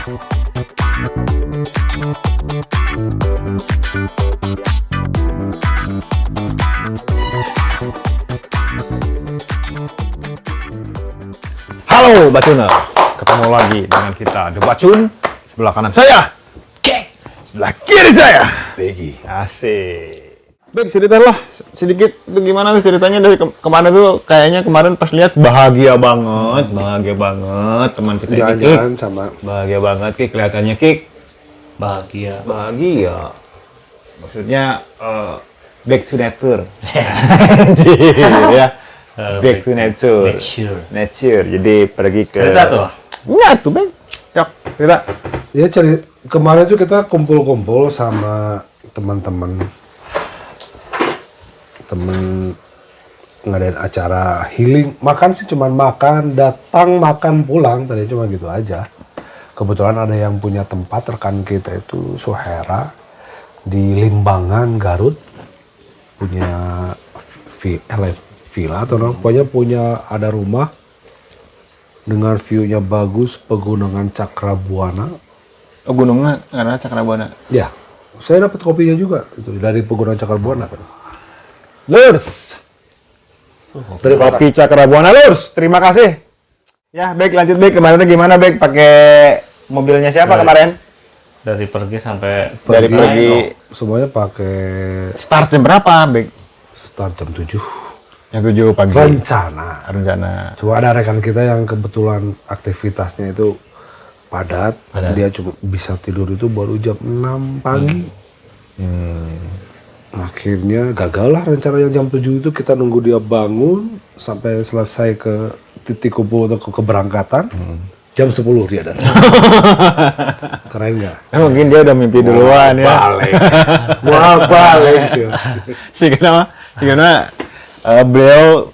Halo Bacuners, ketemu lagi dengan kita The Bacun. Sebelah kanan saya Kek, sebelah kiri saya Begi. Asik. Beg, ceritalah sedikit tuh gimana tuh ceritanya dari kemarin tuh. Kayaknya kemarin pas lihat bahagia banget teman kita jalan-jalan sama bahagia banget Kik, kelihatannya Kik. Bahagia. Maksudnya back to nature. Anjir ya. Back to nature. Jadi pergi ke Cerita tuh. Ya tuh Bang. Yuk, cerita. ya kemarin tuh kita kumpul-kumpul sama teman-teman ngadain acara healing. Makan sih cuman makan, datang makan pulang, tadi cuma gitu aja. Kebetulan ada yang punya tempat, rekan kita itu Suhera di Limbangan, Garut, punya villa atau pokoknya punya ada rumah dengan view-nya bagus, pegunungan Cakrabuana. Oh, gunungnya karena Cakrabuana. Ya, saya dapat kopinya juga itu dari pegunungan Cakrabuana. Lurs. Terima Kopi Cakrabuana Lurs. Terima kasih. Ya, baik lanjut baik. Kemarin tuh gimana baik? Pakai mobilnya siapa kemarin? Dari pergi sampai Dari pergi. Semuanya pakai Start jam berapa baik? start jam 7. Jam 7 pagi. Rencana. Cuma Ada rekan kita yang kebetulan aktivitasnya itu padat. Dia cuma bisa tidur itu baru jam 6 pagi. Akhirnya gagal lah rencana yang jam 7 itu. Kita nunggu dia bangun sampai selesai ke titik kumpul untuk keberangkatan. Jam 10 dia datang. Keren nggak? mungkin dia udah mimpi duluan ya. Balik. Si kenapa beliau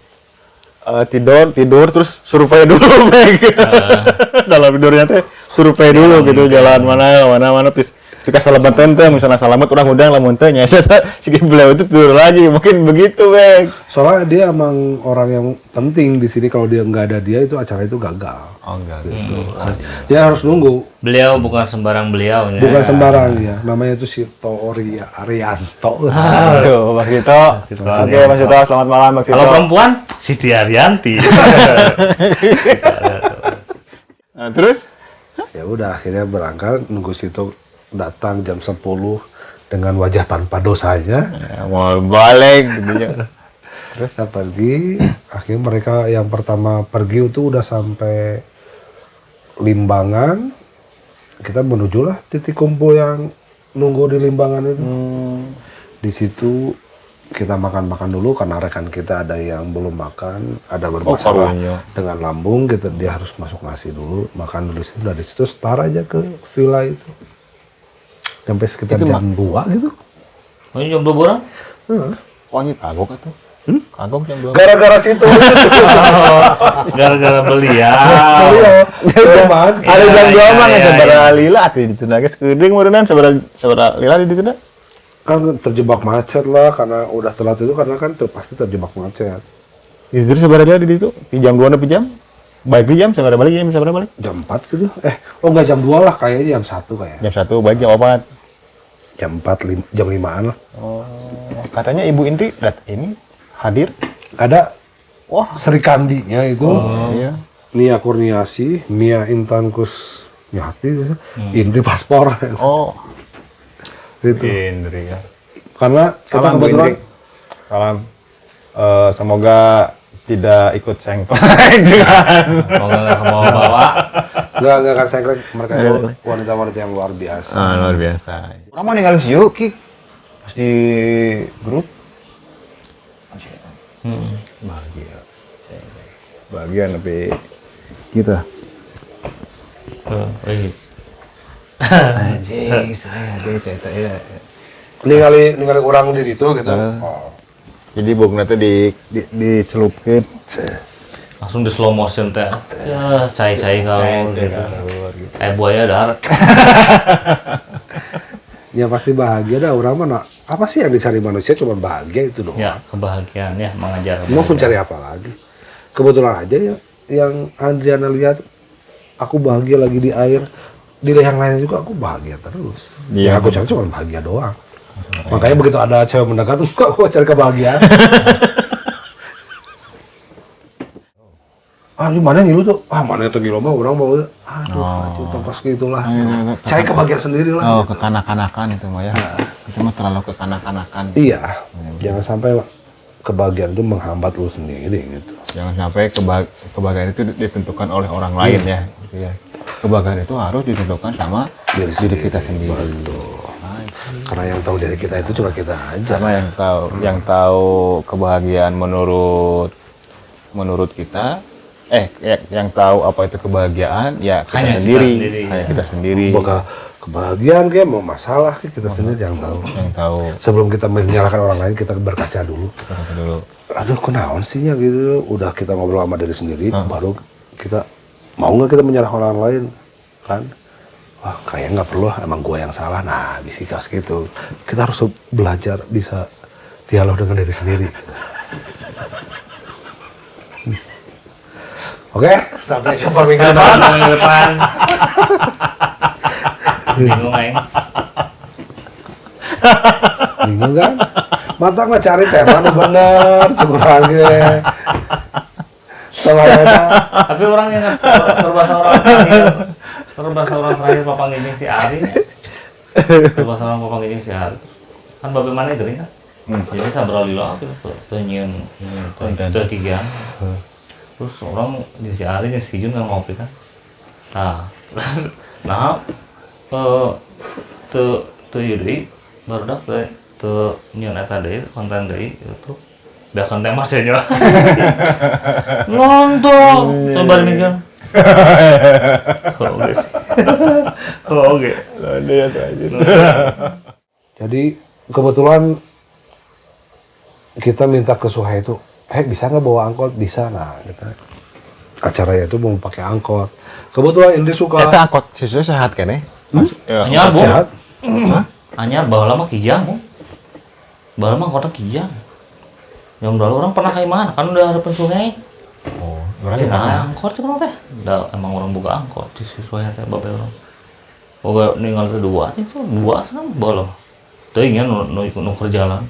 tidur terus survei dulu baik. Dalam tidurnya teh survei dulu gitu, jalan mana terus jika salamat teh misalnya salamat orang udang lamun teh nya si beliau itu tidur lagi, mungkin begitu baik. Soalnya dia emang orang yang penting di sini. Kalau dia nggak ada dia itu acara itu gagal. Oh enggak Gitu. Dia harus nunggu. beliau bukan sembarang beliau ya. Bukan sembarang ya. Namanya itu Sito Arianto. Aduh, Mas Sito. Oke, Mas Sito, selamat malam Mas Sito. Kalau perempuan Siti Arianti. Nah, terus Ya udah akhirnya berangkat, nunggu Sito datang jam 10 dengan wajah tanpa dosanya. ya, mau balik gitu ya. Terus saya pergi, akhirnya mereka yang pertama pergi itu udah sampai Limbangan. Kita menujulah titik kumpul yang nunggu di Limbangan itu. Di situ kita makan-makan dulu karena rekan kita ada yang belum makan, ada bermasalah dengan lambung, dia harus masuk nasi dulu, makan dulu situ. Dari situ start aja ke villa itu. Sampai sekitar Itu jam 2 gitu. Oh, ini jam 2 orang? Oh, ini kagok atuh. Kagok yang belum. Gara-gara situ. Gara-gara beliau. Ada jam 2 mah iya, sabaraha lila atuh di tuna geus keuding meureunana sabaraha lila di tuna. Kan terjebak macet lah karena udah telat itu, karena kan pasti terjebak macet. Istri sabaraha lila di ditu? Di jam 2 nepi jam? Baik di jam sabaraha balik Jam 4 gitu. Enggak jam 2 lah, kayaknya jam 1 kayaknya. Jam 1 baik jam 4. Jam 4, jam 5-an lah. Oh, katanya Ibu Indri ini hadir. Ada Wah, Sri Kandinya itu. iya. Nia Kurniasi, Mia Intankus Nyati, Indri Paspor. Oh, Gitu. Indri ya. Karena kita Salam Bu kebetulan Indri. Salam. Semoga tidak ikut sengkok. Semoga nggak mau bawa. nggak akan saya kira mereka itu wanita-wanita yang luar biasa. Luar biasa. Kamu mau ninggalin si Yuki pas di grup. Bahagia tapi gitu. Tuh, wis. Anjing, saya Ningali orang di situ gitu. Jadi bogna teh dicelupkeun. Langsung di slow motion teh. Cai-cai kalau gitu. Kayak buaya darat. Ya pasti bahagia dah orang mana. Apa sih yang dicari manusia, cuma bahagia itu doang. Ya, kebahagiaan ya, mengajar. Mau mencari apa lagi? Kebetulan aja ya yang Andriana lihat, aku bahagia lagi di air. di yang lainnya juga aku bahagia terus. Iya. Yang aku cari cuma bahagia doang. Makanya begitu ada cewek mendekat tuh aku cari kebahagiaan. Di mana ngilu tuh? Mana itu ngilu mah orang mau. Aduh, tongkos gitulah. Cari kebahagiaan sendiri lah. Oh, kekanak-kanakan itu mah ya. Itu mah terlalu kekanak-kanakan. Iya. Jangan sampai kebahagiaan itu menghambat lu sendiri gitu. Jangan sampai kebahagiaan itu ditentukan oleh orang lain ya. Gitu ya. Kebahagiaan itu harus ditentukan sama diri kita sendiri. Betul. Karena yang tahu diri kita itu cuma kita aja. Sama yang tahu kebahagiaan menurut kita, yang tahu apa itu kebahagiaan ya kita Hanya sendiri, kita hanya kita sendiri. Apakah kebahagiaan kayak mau masalah kita sendiri yang tahu. Yang tahu. Sebelum kita menyalahkan orang lain kita berkaca dulu. Dulu. Aduh, kenaon sih ya gitu. Udah kita ngobrol sama diri sendiri, baru kita mau nggak kita menyalahkan orang lain kan? Wah, kayak nggak perlu, emang gua yang salah. Nah, bisikas gitu. Kita harus belajar bisa dialog dengan diri sendiri. Oke, sampai jumpa minggu depan. Minggu depan. Bingung aing. Bingung kan? Matang mah cari mana bener, syukuran ge. Setelah itu, Tapi orang yang terbahasa orang terakhir Papa Ngijing si Ari. Terbahasa orang Papa Ngijing si Ari. Kan babe mana geuning kan? Jadi sabralila teu nyieun teu kigian. Terus orang di si Ari di si Kijun kan ngopi kan. Nah, teu deui barudak teu nyieun eta deui konten deui YouTube. Dah konten mas ya nyala. Nonton, coba mikir. Oke sih. Oke. jadi kebetulan kita minta ke Suhai itu, bisa nggak bawa angkot? Bisa. Nah, kita acaranya itu mau pakai angkot. Kebetulan Indri suka. Eta angkot siswa sehat kan ya? Anyar, Bu. Sehat. Anyar bawa lama kijang, Bu. Bawa lama kota kijang. Yang dulu orang pernah kayak mana? Kan udah ada pensungai. Oh, orang Nah, angkot sih teh. Udah emang orang buka angkot di siswanya teh bapak orang. Boga ninggal teh dua senang bawa. Teu nya nu kerja jalan.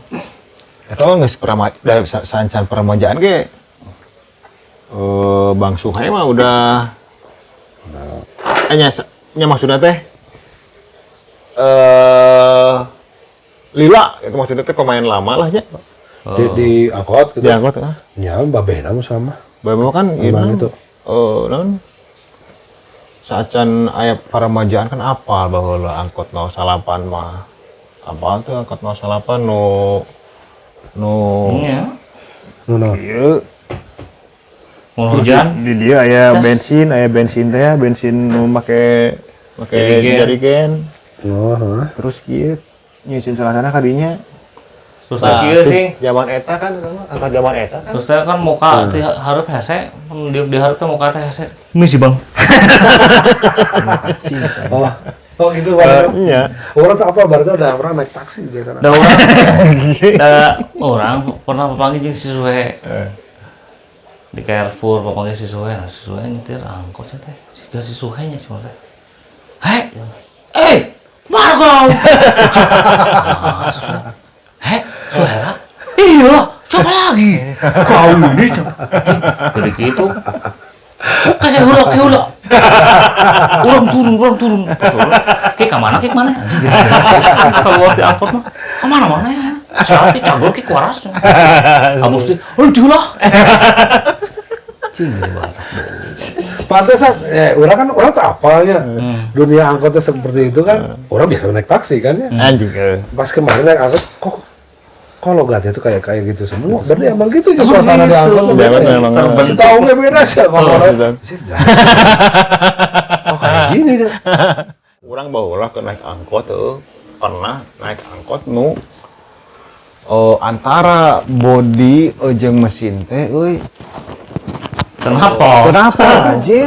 Eta geus dari sancan peremajaan ge Bang Suhai mah udah nya maksudnya teh lila itu maksudnya teh pemain lama lah nya. Di angkot gitu. Di angkot Ya, babehna mah sama. Bapak kan Emang itu. Non sacan aya paramajaan kan apal bahwa angkot 08 mah. Apal tuh angkot 08 Iya. ieu Mau hujan. di dia aya Cas. bensin teh bensin nu make jarigen. Oh, Terus kieu nyucin salasana ka dinya. Terus kieu sih. Zaman eta kan angkat zaman eta kan. Terus saya kan muka ti hareup hese, di hareup teh muka teh hese. Misi, Bang. Oh gitu Bang. Iya. Orang tak apa, berarti udah orang naik taksi biasanya. Orang pernah papanggil jeung si Suhe. Di Carrefour papanggil si Suhe, nah si Suhe nyetir angkot teh. Siga si Suhe nya cuma teh. Hei, Margo. Suhera? Iya, siapa lagi? Kau ini jadi gitu. Kayak hula. Orang turun. Kayak kemana? Anjing jadi. Kalau waktu angkot mah, kemana ya? Siapa campur ke kuaras? Abus di, diulah. Cing jadi batak. Pantesan, orang tak apalnya. Dunia angkotnya seperti itu kan, orang bisa naik taksi kan ya. Anjing. Pas kemarin naik angkot, kok logatnya tuh kayak gitu semua. Berarti emang gitu ya suasana di angkot. Memang Tahu nggak beda sih kalau orang. Oh kayak gini kan. Orang bawa ke naik angkot tuh pernah naik angkot antara bodi jeung mesin teh Kenapa anjir?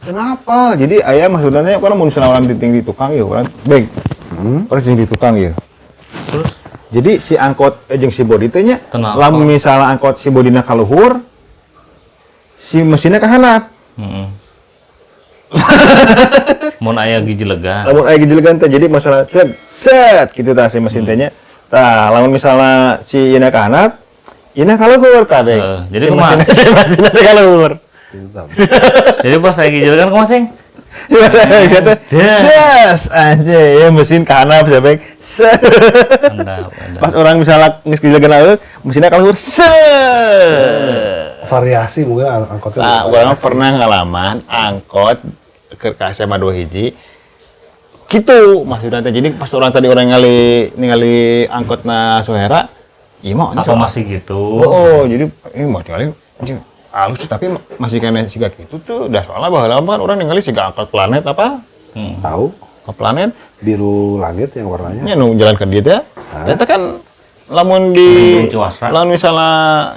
Kenapa? Jadi aya maksudnya orang mau misalnya orang di tukang ya orang beg. Orang di tukang ya. Terus jadi si angkot jeung si bodi teh nya Kenapa? lamun misalnya angkot si bodina kaluhur si mesinnya kahanap. Mun aya gijlegan. Lamun aya gijlegan teh jadi masalah set gitu tah si mesin teh nya. Tah lamun misalnya si Ina ka handap, Ina kaluhur tah Bek. Jadi si kumaha? mesin teh kaluhur. Jadi pas aya gijlegan kumaha sing? Yes, anjir, ya mesin ka handap ya Bek. Set. Handap. Pas orang misalnya geus gijlegan lalu, mesinnya kaluhur. Set. Variasi mungkin angkotnya. Nah, orang pernah ngalaman angkot ke SMA 2 hiji gitu maksudnya teh. Jadi pas orang tadi orang ningali angkotna Sohera ieu mah Apa masih gitu? oh jadi mah ningali anjing halus tapi masih kena siga gitu tuh udah soalnya baheula kan orang ningali siga angkot planet apa Tahu ke planet biru langit yang warnanya. nya nu jalan ke dieu teh ternyata kan lamun Bandung Ciwasra. lamun misalnya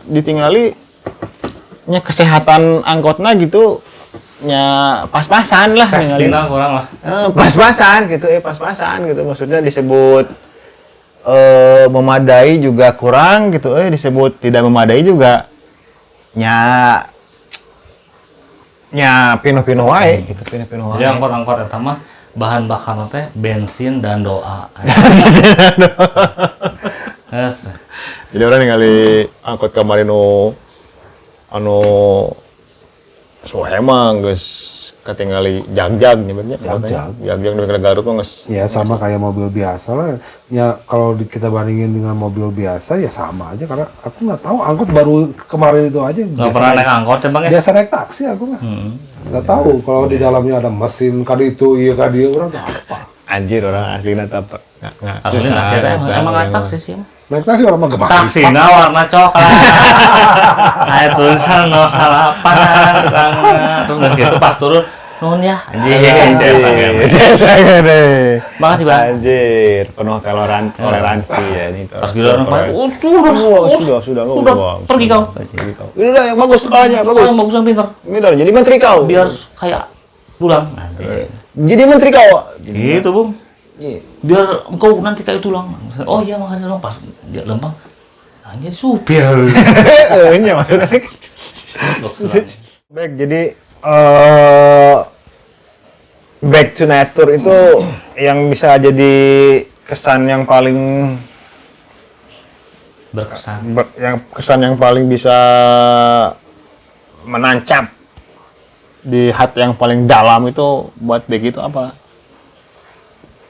ditinggali nya kesehatan angkotna gitu nya pas-pasan lah Safety-na kurang lah. pas-pasan gitu pas-pasan gitu maksudnya disebut memadai juga kurang gitu disebut tidak memadai juga nya pino-pino wae gitu pino-pino wae. Jadi angkot-angkot eta mah bahan bakarna teh bensin dan doa. Yes. Jadi orang ningali angkot kemarin anu sohema geus katingali jag-jag nyebutnya jag-jag di negara Garut mah geus Ya sama kayak mobil biasa lah. Ya kalau kita bandingin dengan mobil biasa ya sama aja karena aku nggak tahu angkot baru kemarin itu aja. Nggak pernah naik angkot ya bang ya? Biasa naik taksi aku mah. Nggak tahu kalau di dalamnya ada mesin kali itu iya kali dia orang tuh apa. anjir orang aslina teh Asli nasi emang naik taksi sih. Naik taksi orang mah gemar. Taksina warna coklat. Aya tulisan no salapan terus geus gitu pas turun nuhun ya anjing. Makasih Bang. Anjir, penuh toleransi ya ini. Pas giliran Pak, sudah pergi kau. Ini udah yang bagus sekolahnya, bagus. Bagus yang pintar. Pintar, jadi menteri kau. Biar kayak tulang. Jadi menteri kau. Gitu, Bung. Biar engkau nanti kayak tulang. Oh iya, makasih dong pas dia lempang. Anjir supir. Ini maksudnya. Baik, jadi back to nature itu yang bisa jadi kesan yang paling berkesan. Kesan yang paling bisa menancap di hati yang paling dalam itu buat back itu apa?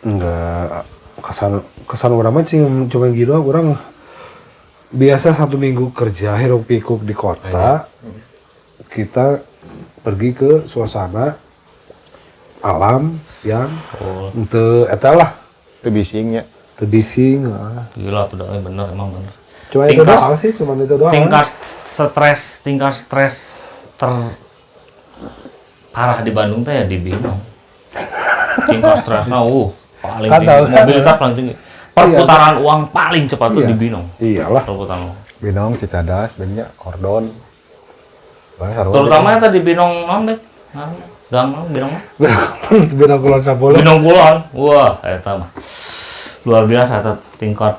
Enggak kesan orang mah cuma gitu orang biasa 1 minggu kerja hiruk pikuk di kota kita pergi ke suasana alam yang untuk etalah Tebising ya. tebising Gila tuh bener emang bener. cuma itu doang sih cuma itu doang Tingkat stres parah di Bandung teh ya di Binong. Tingkat stresnya paling Kan tinggi, tahu, kan? mobilitas paling tinggi. Perputaran uang paling cepat tuh Iya. di Binong. iyalah Perputaran uang. Binong, Cicadas, banyak kordon. Terutama di Binong Mambek. Gampang Binong mah. benang kulon sapuluh Binong Kulon. Wah, eta mah. Luar biasa eta tingkat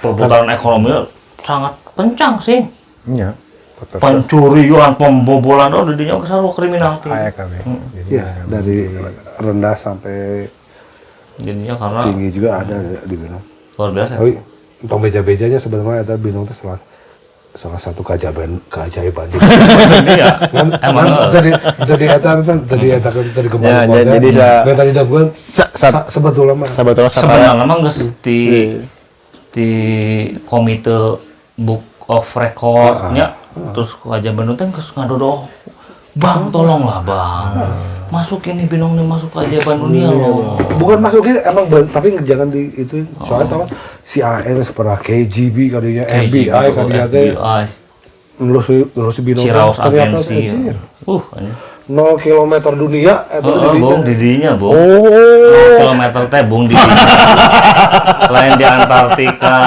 perputaran ekonomi sangat kencang sih. Iya. Pencurian, pembobolan di dinya kesarua kriminal. Kayak kami. ya dari rendah sampai Jadinya karena tinggi juga ada di Binong. luar biasa. Tapi untuk beja-bejanya sebenarnya ada Binong itu salah satu keajaiban di Iya. Emang jadi eta dari Ya, kemarin jadi tadi dapeun sebetulnya mah sebenarnya emang geus di komite book of record-nya terus aja Bandung teh geus ngadodo Bang tolonglah Bang masukin nih Binong nih masuk ke ajaban dunia loh. bukan masukin emang tapi jangan di itu soalnya tahu si AN pernah KGB kadinya FBI kadinya teh ngelus Binong Ciraos ternyata agensi. anjir. Anjir. 0 kilometer dunia itu Bung didinya, Bung. 0 Oh. kilometer teh Bung di lain di Antartika,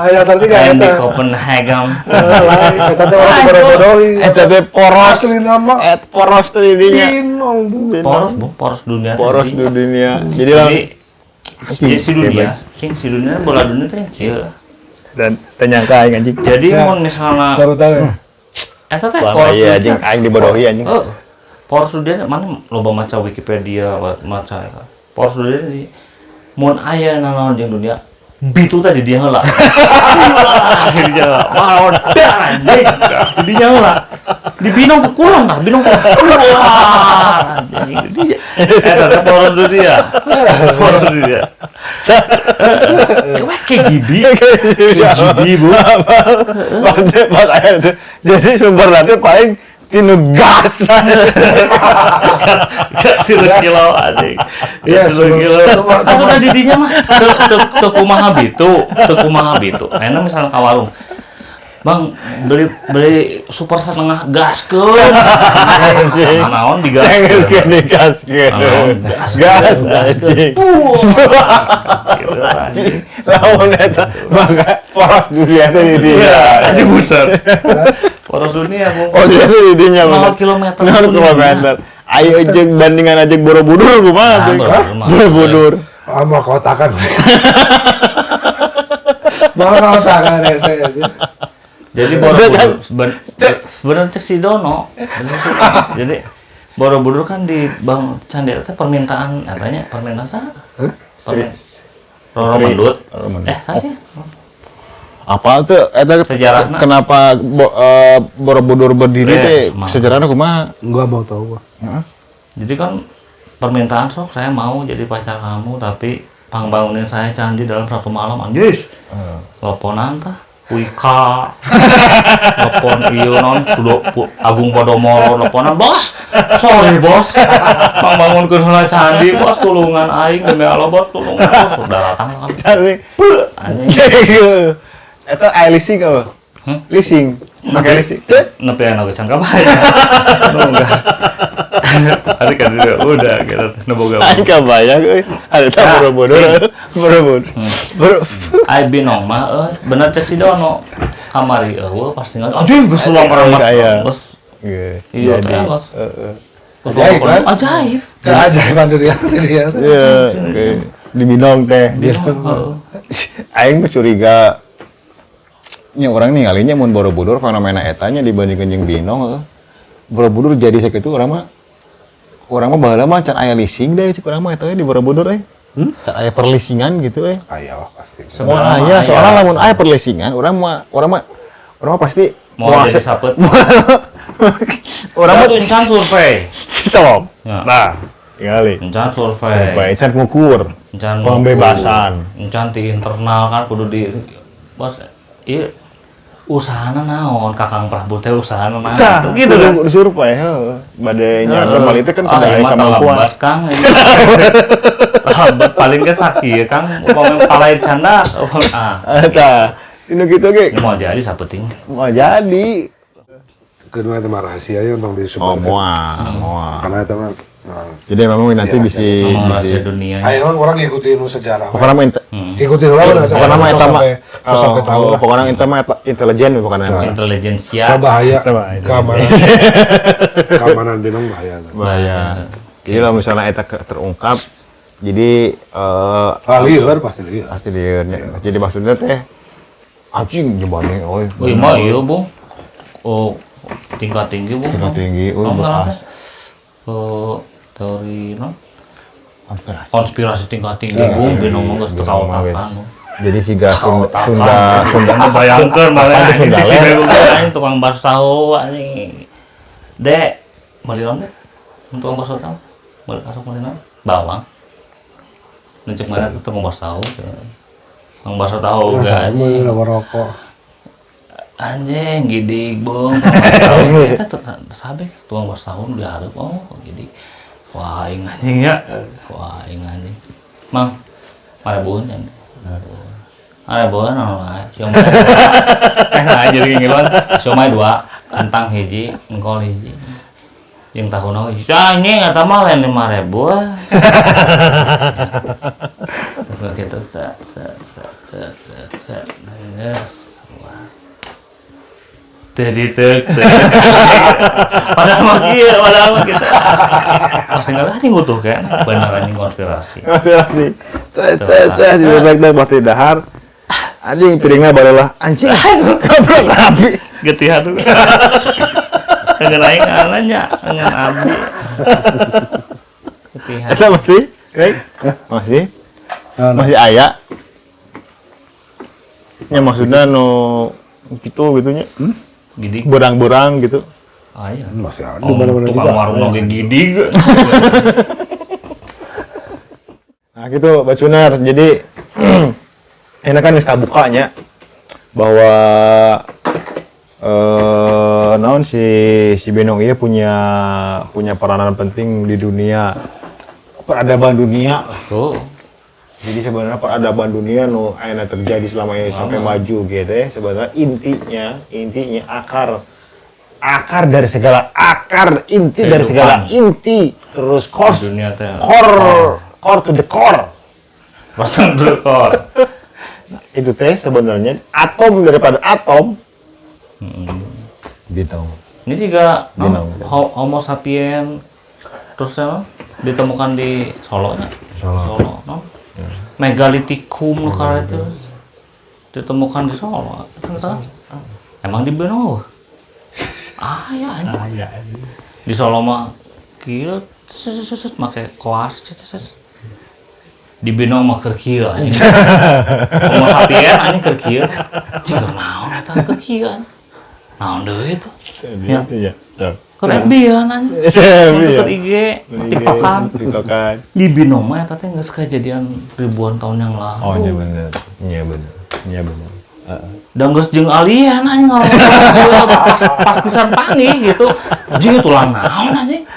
ya tadi lain di kayak Copenhagen. lain kita teh orang bodoh-bodohi Eta teh poros. asli nama Poros teh didinya. Binong Bu. Poros dunia. Poros teh. di dunia. Jadi Jadi si dunia bola dunia teh cieu. dan ternyangka aing anjing. Jadi mun misalnya baru tahu ya eta teh Selama poros iya dunia anjing teh- aing dibodohi anjing. Oh, Power Studio mana loba maca Wikipedia maca eta. Power Studio di mun aya nanaon jeung dunia bitu tadi dia heula. Asli dia. Wah, udah anjing. Di dia heula. Di binong ke kulon tah, binong ke kulon. Anjing. Eta Power Studio. Power Studio. Kau KGB, Bu. Pas aya itu. Jadi sumber nanti paling tinu gas. Tilu kilo anjing. Iya, Tilu kilo. sama- Atuh tadi dinya mah teu kumaha bitu. Ayeuna misalnya ka warung. Bang, beli super setengah gaskeun. Naon digas. Cenges ke digaskeun. Gas anjing. Anjing. Lamun eta mangga poros dunia teh di dia. Anjing bucar. Poros dunia, Bu. Oh dia tuh di dinya mah. 0 kilometer. 0 kilometer. Ayo jeung bandingan aja Borobudur kumaha? Borobudur. Sama kotakan. Mau kotakan saya aja. Jadi Borobudur sebenarnya cek si Dono. Jadi Borobudur kan di Bang Candi teh permintaan katanya permintaan sah. Roro Mendut. Sah sih. Apa tuh eta Sejarahna. kenapa Borobudur berdiri teh Emang. sejarahna kumaha? Gua mau tahu gua. Jadi kan permintaan sok saya mau jadi pacar kamu tapi pangbangunin saya candi dalam 1 malam anjis. Teleponan tah Wika. Telepon ieu non sudah Agung Podomoro teleponan bos. Sorry bos. Pangbangunkeun heula candi bos tulungan aing demi Allah bos tulungan bos udah datang kan. Tapi Anjing. eta aya leasing apa? Leasing. Pakai leasing. Nepi anu geus sangka bae. Enggak. Hari kan udah gitu neboga. Aing kabayang euy. Ada tah Borobudur. Ai binong mah bener cek si Dono. Kamari eueuh pas tinggal anjing geus ulang Aya. remat. Bos. Iya, Jadi, teh bos. Ajaib, kan? Ajaib. Keajaiban dunia teh dia. Iya, oke. Di Binong teh. Binong. Aing mah curiga nya orang ningalinya mun Borobudur fenomena etanya dibandingkeun jeung Binong heuh. Borobudur jadi sakitu urang mah baheula mah can aya leasing deh cik urang mah eta di Borobudur can aya perleasingan gitu Aya lah pasti. Sebenarnya aya mah soalnya aya. lamun aya perleasingan urang mah pasti Mau jadi sapet. urang mah Tuh insan survei. stop. Ya. Nah, ningali. Insan survei. Baik, can ngukur Encan pembebasan. Encan di internal kan kudu di bos ieu usahana naon Kakang Prabu teh usahana naon Tah, gitu kan. Disurvei heuh. Bade nya normal itu kan tidak ada kemampuan. terlambat Kang. Terlambat paling ke sakit Kang. Umpama palain canda. Eta, inu kitu ge Mau jadi sapeting. mau jadi. Kedua itu mah rahasianya untuk Oh, disebarkan. moal. Karena itu mah Jadi memang nanti Iya, bisa Rahasia dunia. ayo orang ngikutin sejarah. pokoknya mah Ikutin lah pokoknya mah eta mah sampai tahu lah. pokoknya eta mah intelijen pokoknya mah. Intelijensia. Bahaya. Itu bahaya. Keamanan Binong bahaya. Bahaya. Jadi kalau misalnya eta terungkap jadi Lieur pasti lieur. pasti dia jadi maksudnya teh anjing jebane euy. Mah iya, Bung. Oh, tingkat tinggi, Bung. Tingkat tinggi, Oh, bekas. teori no? Konspirasi. Konspirasi tingkat tinggi, Bung. Binong mah geus teu kaotakan. Jadi siga Sunda Bayangkeun malah Sunda anjing si Leng. bego anjing tukang bakso tahu anjing. Dek, beli naon dek? Tukang bakso tahu. Beli asok beli naon? Bawang. Nuncuk mana tuh tukang bakso tahu. Tukang bakso tahu ga anjing. Merokok. Anjing gidig, Bung. Kita tuh sabe tukang bakso tahu dihareup gidig. Wah, aing anjing ya. Wah, aing anjing. Mang, marebueun anjing. Ada bawa nol, siomay. Jadi ngiluan, siomay 2, kentang hiji, engkol hiji. Yang tahu nol, anjing eta mah lain 5.000. Terus kita set. Yes. Wah. Tedik. Padahal mah kita. Pasti enggak anjing butuh kan, bener anjing konspirasi. Konspirasi. Saya di baik bati dahar. Anjing piringna barulah anjing. Goblok api. Getihan tuh. Dengan aing ananya, dengan abi. Pilihan. Eta masih? Masih? Masih aya? Ya maksudnya gitu gitunya. Gidig. Berang-berang gitu. Aya. Masih ada di Oh, mana-mana tukang juga. warung oge gidig. Nah gitu Bacunar, jadi enak kan geus kabukanya bahwa naon si Benong ini punya peranan penting di dunia peradaban dunia. Tuh. Jadi sebenarnya peradaban dunia ayeuna terjadi selama ini sampai maju gitu ya. Sebenarnya intinya akar dari segala akar, inti dari segala inti, terus Dunia teh. core to the core. Pasang drekor. Itu teh sebenarnya atom daripada atom. Binong. Ini juga Binong. Homo sapien terus ditemukan di Solo nya. Solo, no? Megalithicum itu ditemukan di Solo. Ternyata emang di Benau. Ya ini. Di Solo mah kieu make koas di Benau mah keur kieu anjing. Homo sapien anjing keur kieu. Jeung naon eta keur kieu anjing. Naon deui itu? Iya. Keren bian anjing. Untuk IG, TikTokan. Di Benau mah eta teh geus kejadian ribuan tahun yang lalu. Oh, iya bener. Iya bener. Dan geus jeung alien anjing pas pisan panggih gitu. Anjing tulang naon anjing.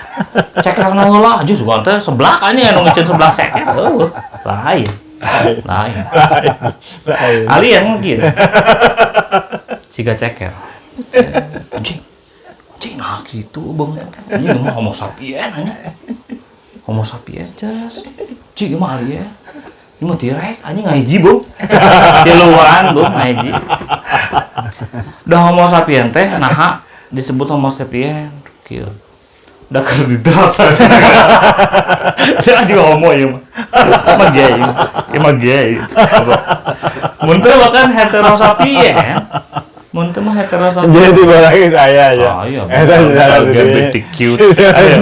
Cekerna heula anjing sugan teh seblak anjing anu ngeceun seblak ceker. Heuh. Lain. Alien mungkin. Siga ceker. Anjing. Nah gitu banget. Ini mah Homo sapien anjing. Homo sapien just. Cing mah alien. Ini mah tirek anjing ngahiji, Bung. Di luaran, Bung, ngahiji. Da Homo sapien teh naha disebut Homo sapien kieu. Da keur di dasar. Saya juga homo ya mah. Emang gay. Mun teh bahkan heterosapien. Mun teh mah heterosapien. Jadi barangnya saya aja. Iya. Eta secara LGBTQ.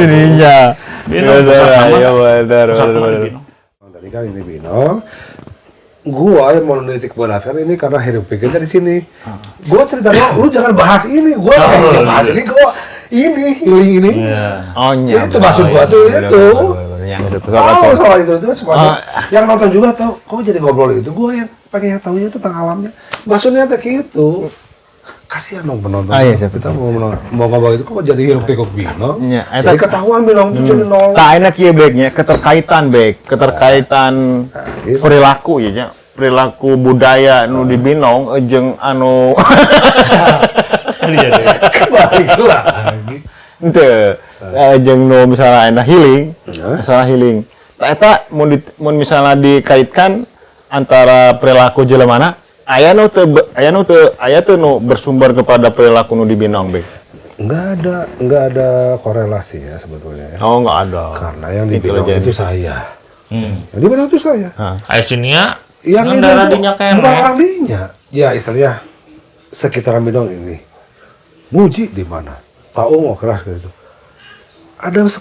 dirinya. Benar. Tadi kan ini Binong. Gua yang mau nitik beratkan ini karena hidup pikir dari sini. Gua cerita lu jangan bahas ini. Gua bahas ini ini ini. Oh iya. Itu maksud gua tuh itu. Yang itu Soal itu semuanya. Yang nonton juga tahu. Kok jadi ngobrol itu? Gua yang pengen tahunya tentang alamnya. Maksudnya tuh gitu. Kasihan dong penonton. Iya, siapa kita mau ngomong itu kok jadi hirup pikuk Binong. Iya, Jadi ketahuan Binong itu jadi nol. tak enak ya baiknya keterkaitan gitu. perilaku ya nya. Perilaku budaya nu di Binong jeung anu Balik lagi. henteu jeung nu misalnya aya healing, masalah healing. Tah eta mun misalnya dikaitkan antara perilaku jeleumana aya nu teu nu bersumber kepada perilaku nu di Binong be. Enggak ada korelasi ya sebetulnya. Oh, enggak ada. Karena yang di Binong itu saya. Yang di Binong itu saya. Aya sinia Yang ini darah itu dinya bukan kene. orang dinya. Ya istilahnya sekitaran Binong ini. Muji di mana? Tahu mau keras gitu. Ada 10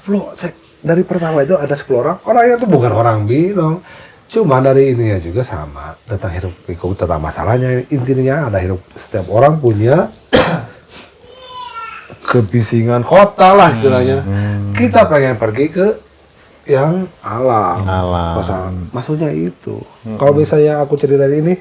dari pertama itu ada 10 orang. Orangnya itu bukan orang Binong. Cuma dari ininya juga sama tentang hirup pikuk, tentang masalahnya intinya ada hirup, setiap orang punya kebisingan kota lah istilahnya. Kita pengen pergi ke yang alam. Maksudnya itu. Kalau misalnya aku cerita ini,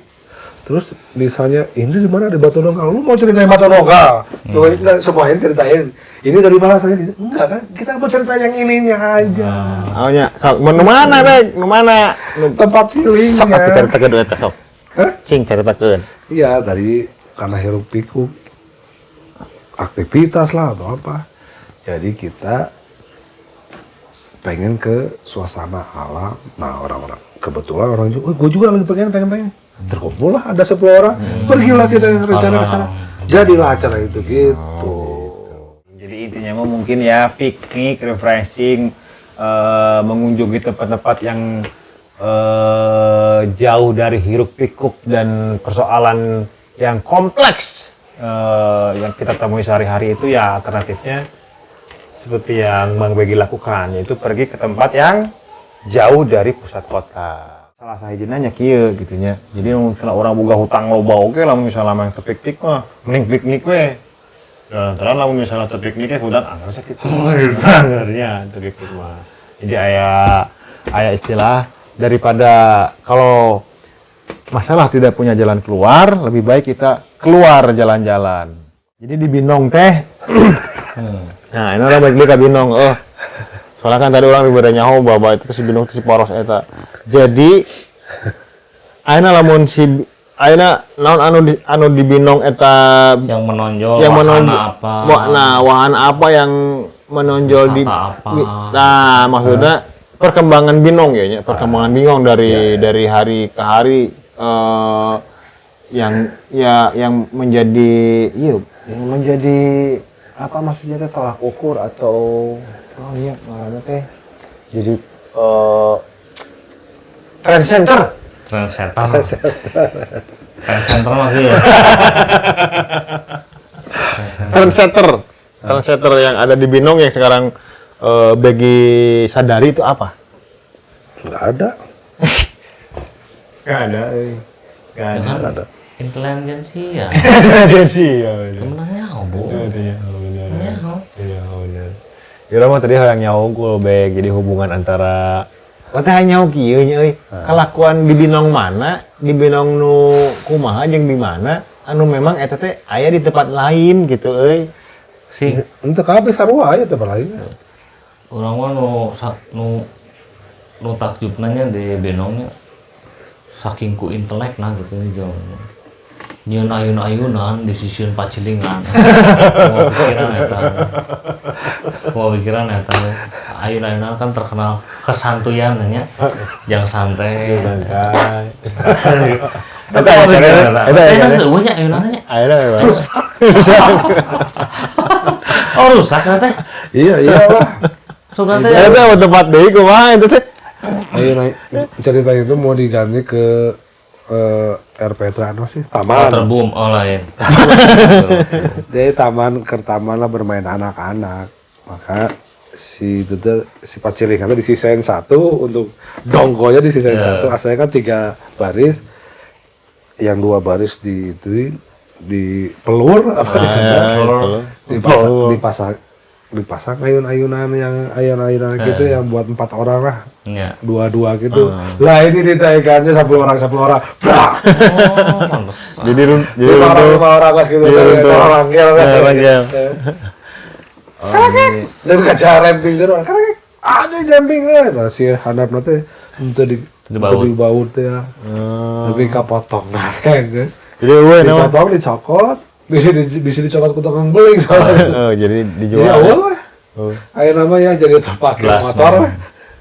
terus misalnya ini di mana di Batu Nunggal, lu mau ceritain Batu Nunggal? Enggak semuanya ceritain. Ini dari mana saya? Enggak kan? Kita mau cerita yang ininya aja. Oh nya, sok nu mana Bek? Nu mana? Tempat healingnya. Sok atuh caritakeun eta sok. Hah? Cing caritakeun. Iya, tadi karena hirup pikuk aktivitas lah atau apa. Jadi kita pengen ke suasana alam. Nah, orang-orang kebetulan orang juga, gue juga lagi pengen. Terkumpul lah ada 10 orang. Pergilah kita rencana ke sana. Jadilah acara itu gitu. Jadi intinya mah mungkin ya piknik, refreshing, mengunjungi tempat-tempat yang jauh dari hiruk pikuk dan persoalan yang kompleks yang kita temui sehari-hari itu ya alternatifnya seperti yang Bang Begi lakukan, yaitu pergi ke tempat yang jauh dari pusat kota. Salah sahijina nya kieu gitunya. Jadi misalnya orang boga hutang loba oge lamun misalnya mah teu piknik mah mending piknik we. Terus lamun misalnya teu piknik we hutang anggar sakitu. Anggarnya teu piknik mah. Jadi aya istilah daripada kalau masalah tidak punya jalan keluar, lebih baik kita keluar jalan-jalan. Jadi di Binong teh nah, ini orang baik ke Binong. Oh, soalnya kan tadi orang ribet nyaho bahwa itu si Binong itu si poros eta. Jadi, ayeuna lamun si ayeuna naon anu di Binong eta yang menonjol apa? Nah, wahana apa yang menonjol di apa? Nah, maksudnya perkembangan Binong ya, perkembangan Binong dari hari ke hari yang menjadi apa maksudnya teh tolak ukur atau iya ngaranna teh jadi trend center mah gitu. Trend center yang ada di Binong yang sekarang Begi sadari itu apa? Nggak ada. Nggak ada. Intelijensi ya. Intelijensi ya. Temenannya Bu. Iya, benar. Ya mah tadi yang nyaho beg jadi hubungan antara teh nyaho kieu nya euy. Kalakuan di Binong mana? Di Binong nu kumaha jeung di mana? Anu memang eta teh aya di tempat lain gitu euy. Si Untuk kabeh sarua aya tempat lain. urang mah nu takjubna nya di Binongnya saking ku intelek nah gitu jeung nyieun ayun-ayunan di sisiun pacilingan. Mau pikiran eta. Ayun-ayunan kan terkenal kesantuyan nya. Yang santai. Tapi ada seueuhnya ayunannya. Ayeuna Rusak teh. Iya lah. Rusak teh. Eta tempat deui kumaha eta teh? Ayo cerita itu mau diganti ke RPT anu sih taman. Terbum lain. Jadi taman lah bermain anak-anak. Maka si itu tuh si pacilingan tuh disisain satu untuk dongkonya disisain satu. Asalnya kan 3 baris. Yang 2 baris di pelur apa dipasang ayun-ayunan gitu yang buat 4 orang lah. Iya. 2 gitu. Lah ini ditaikannya 10 orang. Brak. Jadi 5 orang pas gitu. Orang rangkel. Dan kaca remping terus. Karena ada jumping nah si handapna teh henteu di baut teh ya. Tapi kapotong nah guys. Jadi we nama dipotong dicokot, bisa dicokot ku tukang beling soalnya. oh, jadi dijual. Jadi awal weh. Ayo namanya jadi tempat motor weh.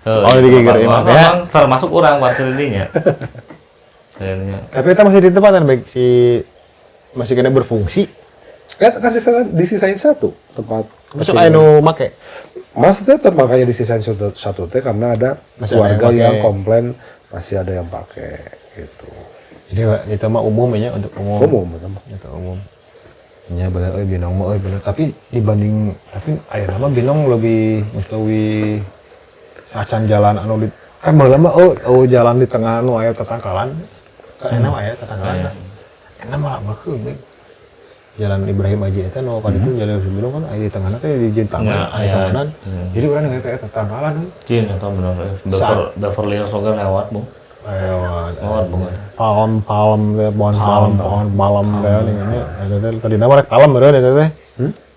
Oh, digeger emang ya. Termasuk orang parkir dinya. Kayaknya. Tapi kita masih di tempat kan baik masih kena berfungsi. Kan disisain satu tempat. Masuk anu make. Maksudnya makanya disisain satu teh karena ada Masih keluarga ada yang pakai. komplain masih ada yang pakai gitu. Jadi itu mah umum ya untuk umum. Itu umum. Ya benar Binong mah benar. Tapi dibanding aya nama Binong lebih sacan jalan anu di kan baheula mah jalan di tengah anu aya tatangkalan. Kan enak aya tatangkalan. Enak malah bakeun Jalan Ibrahim Haji eta nu kan itu jalan Binong kan aya di tengahna teh di jentangan aya kanan. Jadi urang ngeta eta tatangkalan. Cieun eta bener. Beverly Hills oge lewat, Bu. Lewat banget. Palem pohon palem nih. Tadi nama rek palem meureun eta teh.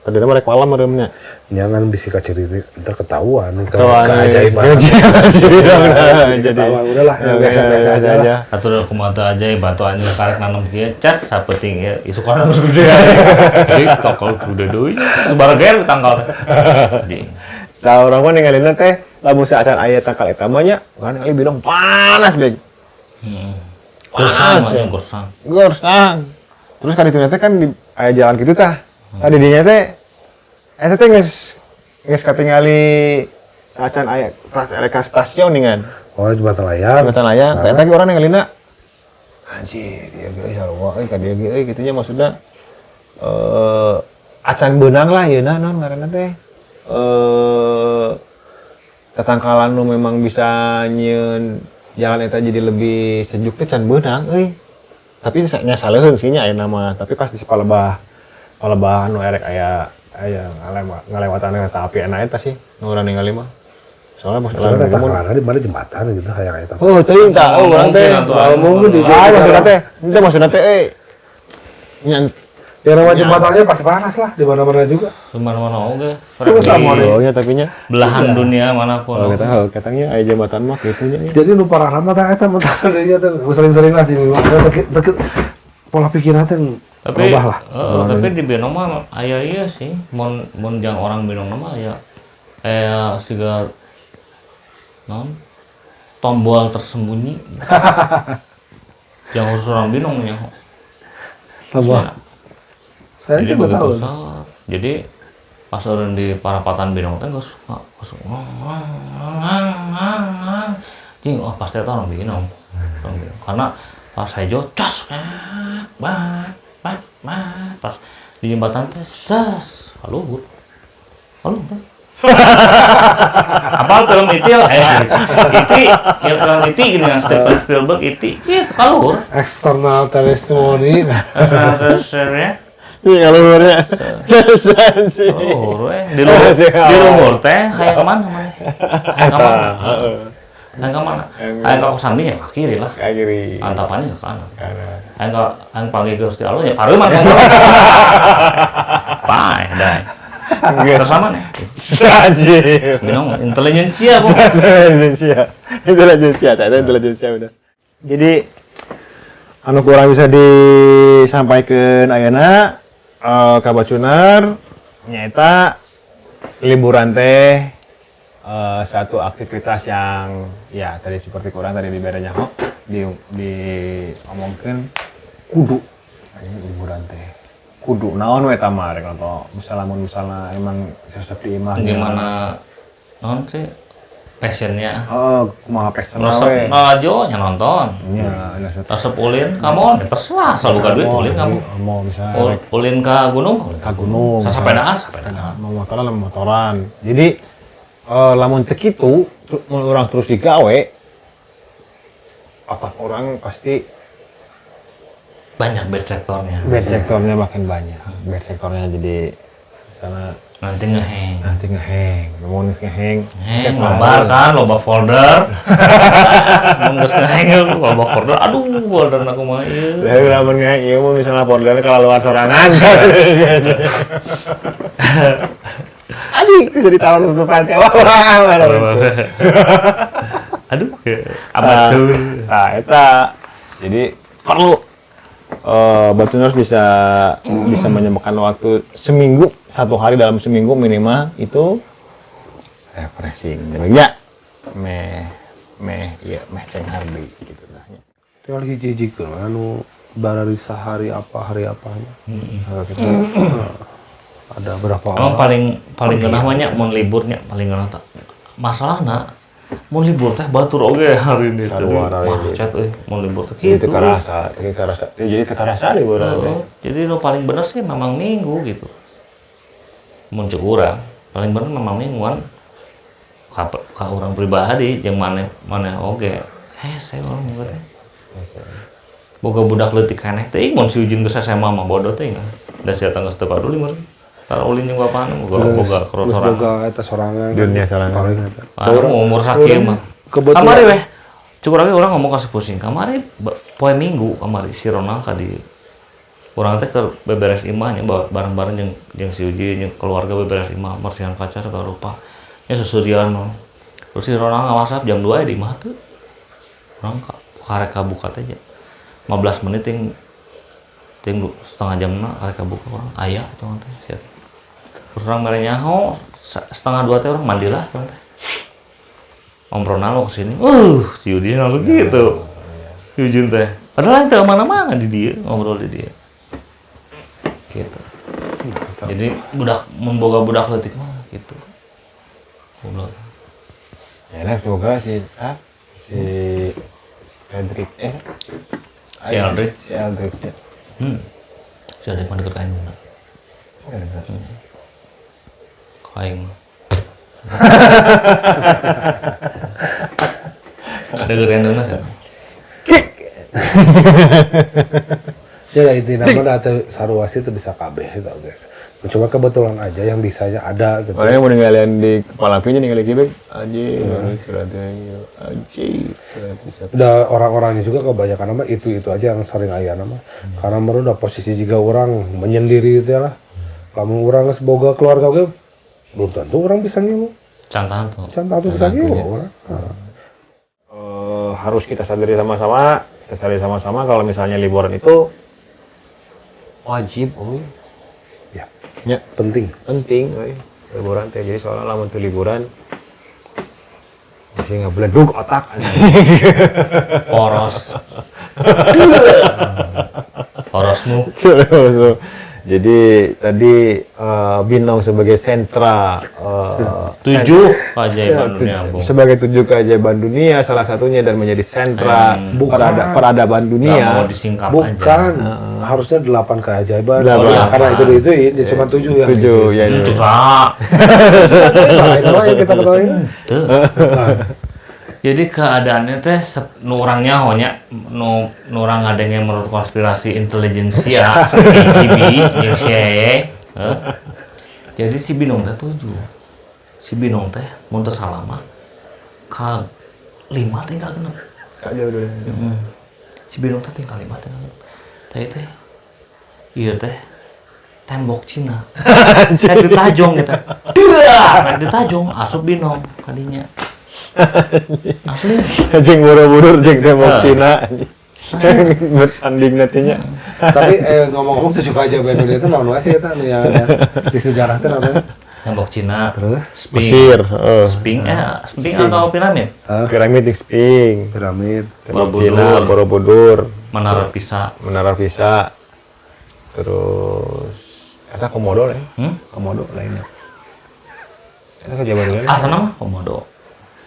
Tadi nama rek palem meureun nya. Jangan bisi kaciri ntar ketahuan Keajaiban. Jadi udahlah biasa aja. Atuh kumaha teu ajaib batu anjeun karek nanem kieu cas sapeting ya isukan geus gede. Jadi tokol gede deui. Sebarang tanggal teh. Jadi Tah urang mah ningalina teh lamun saacan aya tangkal eta mah nya kan kali Binong panas beg. Gorsang. Terus kan itu teh kan di aya jalan kitu tah. Tadi dinya teh eta teh geus katingali saacan aya ka stasiun ningan. Oh jembatan layang. Jembatan layang. Eta ge urang ningalina anjir ieu ge sarua euy ka dieu ge euy kitu nya maksudna acan beunang lah yeuna naon ngaranna teh. tatangkalan nu memang bisa nyeun jalan eta jadi lebih sejuk teh can beunang euy. Tapi nya saleheung sih nya aya nama, tapi pasti si palebah nu erek aya ngalewatan kereta api enak eta sih nu urang ningali mah. Soalnya pas Soalnya tatangkalan di mana jembatan gitu hayang eta. oh teuing tah urang teh Mungkin di maksudna teh henteu maksudna teh nya ya nama jembatannya pasti panas lah di mana-mana juga. Kemana-mana oke. Susah mau nih. oh nya tapi nya Belahan dunia manapun. oh kita katanya aya jembatan mah kitu nya. Jadi nu parah nama teh eta mah tadinya teh sering-sering lah sih. Deket pola pikiran teh Tapi berubah lah. tapi di Binong mah aya ieu sih. Mun jang orang Binong mah aya siga non tombol tersembunyi. Yang khusus orang Binong nya. Tambah. Saya Jadi juga begitu tahu. Jadi pas orang di Parapatan Binong teh geus Jing, wah pasti eta orang Binong. Karena pas Hejo cas pas di jembatan teh sas haluhur. Apa film itu ya? Yang film itu gini kan Steven Spielberg itu gitu haluhur. External testimony. Terus ya Iya kalau ya sesan sih. haluhur di rumor teh hayang kemana mana? Hayang kemana? Hayang ke kosan dia ke kiri lah. Kayak kiri. Antapannya ke kanan. Hayang panggil ke Gusti Allah ya pareuman. Bae dai. Terus sama nih. Sajib. Binong intelijensia bu. Intelijensia bener. Jadi anu kurang bisa disampaikan ayeuna ka Bacunar nyaeta liburan teh satu aktivitas yang ya tadi seperti kurang tadi di berenya diomongkeun kudu liburan teh kudu naon we eta mah rek atau misalnya emang seperti imah Gimana non sih passionnya? kumaha passion Resep we aja nya nonton. nya Resep ulin kamu terserah asal buka duit ulin kamu. mau misalnya Ulin ke gunung. ka gunung Sepedaan. mau motoran jadi lamun teu kitu mun urang terus digawe otak orang pasti Banyak bed sektornya. bed sektornya makin banyak bed sektornya jadi misalnya Nanti ngeheng. nanti ngeheng mau ngeheng Ngeheng, loba kan, loba folder. Mun geus ngeheng loba folder. Aduh, folder aku mah ieu. Dari lamun ngeheng ieu mah misalnya foldernya kalau luar sorangan anjing bisa ditaruh di depan teh Aduh, amatur. nah eta jadi perlu Bacunar bisa menyempatkan waktu seminggu satu hari dalam seminggu minimal itu refreshing ya meh ceng hardi gitu lah ya. Tinggal hiji-hiji ke anu barari sehari apanya. Kita Ada berapa Emang orang? paling geunah mah nya mun liburnya paling geunah teh. Masalahna mun libur teh batur oge hari ini teh. Sarua hari ini. Macet euy mun libur teh jadi kitu. jadi tekarasa liburan teh. Jadi nu paling bener sih memang minggu gitu. Mun cek urang paling bener memang mingguan ka urang pribadi jeung maneh oge. Saya urang minggu teh. Boga budak leutik keneh teh mun si Ujin geus SMA mah bodoh teh kan. Da sia tanggeus teu paduli meureun. Tara ulin jeung bapana boga kerot sorangan. Boga eta sorangan. Dunia sorangan. Paling eta. Umur sakieu mah. Kebetulan. Kamari weh. Cukup lagi orang ngomong kasih pusing. Kamari poe Minggu kamari si Ronald ka di urang teh keur beberes imah nya bareng-bareng jeung si Uji jeung keluarga beberes imah bersihan kaca segala rupa. Nya susurian mah. Terus si Ronald ngawasap jam 2 di imah teu. Urang karek kabuka teh 15 menit ting setengah jam na karek kabuka urang aya cuman teh sia. Terus urang mere nyaho setengah 2 teh urang mandi lah cuman teh. Om Ronaldo kesini, si Udin langsung gitu. Si Udin teh. Padahal itu mana-mana di dia, ngobrol di dia. Gitu. Jadi memboga budak leutik mah gitu. Ngobrol. Ya nah, semoga si Fredrik Si Aldrich. Si Aldrich ya. Si Aldrich mah deket kain mana? Kain. Dengerin dulu sih. Ya itu namanya atau sarwasi itu bisa kabeh itu oke. Cuma kebetulan aja yang bisanya ada gitu. Makanya mau ninggalin di kepala pinya ninggalin kibek aja, ceratanya aja. Udah orang-orangnya juga kebanyakan nama itu aja yang sering aya nama. Karena baru udah posisi juga orang menyendiri itu ya lah. Lamun orang semoga keluarga gue belum tentu orang bisa ngilu. Cantan tuh. Cantan tuh bisa ngilu orang. Harus kita sadari sama-sama kalau misalnya liburan itu wajib, Ya, penting. liburan teh. Jadi soalnya lamun teu liburan masih ngebeledug otak. Porosmu. Jadi tadi Binong sebagai sentra 7 keajaiban dunia, Bung. sebagai 7 keajaiban dunia salah satunya dan menjadi sentra peradaban dunia. Nggak mau disingkap aja. Bukan, harusnya 8 keajaiban. Delapan. Karena itu dia cuma 7 yang. 7 ya. Cekak. Nah, itu yang kita ketahui. Tuh. Jadi keadaannya teh nu urang nyaho nya nu urang ngadenge menurut konspirasi intelijensia KGB jeung CIA. Jadi si Binong teh 7. Si Binong teh mun teu salah mah ka 5 teh ka 6. Si Binong teh tinggal 5 teh. Teh teh ieu teh tembok Cina. Saya ditajong eta. Dah, ditajong asup Binong kadinya. Asli Anjing buru-buru jeung tembok Cina. Bersanding nantinya. Tapi ngomong-ngomong 7 keajaiban dunia itu naon sih eta nu yang ada di sejarah teh namanya? tembok Cina, Mesir, Sphinx atau piramid? piramid di Sphinx, Piramid. tembok Cina, Borobudur, Menara Pisa. terus eta Komodo lah, Komodo lainnya. Eta keajaiban dunia. Asal nama Komodo.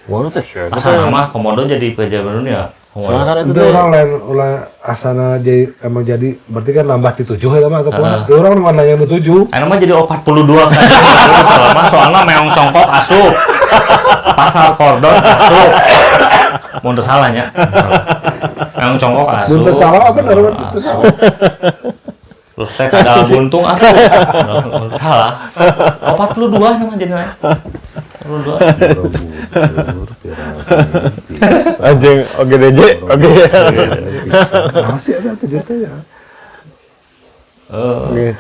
Komodo teh. Asal nama Komodo jadi keajaiban dunia. Soalnya kan Itu orang lain ulah asana jadi emang jadi berarti kan nambah di 7 ya mah atau kumaha? Orang mana yang 7? Anu mah jadi 42 kan. Soalnya meong congkok asup. Pasal kordon asup. Mun teu salah nya. Meong congkok asup. Mun teu salah apa bener teu salah. Terus teh kadal buntung asup. Mun teu salah. 42 nama jadi naik. 42. Anjing oke DJ, oke. Masih ada 7 teh ya. Oke.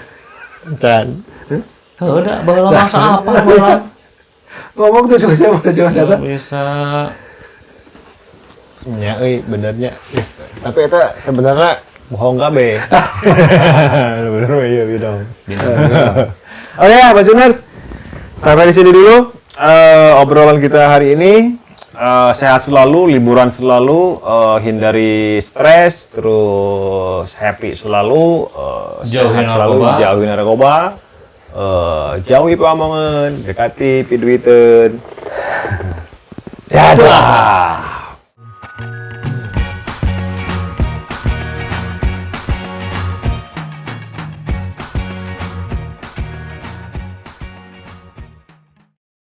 Can. Udah, baheula masa apa baheula? Ngomong 7 aja udah jauh data. Bisa Nya benernya. Tapi eta sebenarnya bohong kabeh. Bener we ieu bidang. Oke ya, Pak Juners. Sampai di sini dulu obrolan kita hari ini. Sehat selalu, liburan selalu, hindari stres, terus happy selalu, Jauhi sehat selalu, narkoba. jauhi narkoba, jauhi pamongan, dekati piduiteun. Dadah.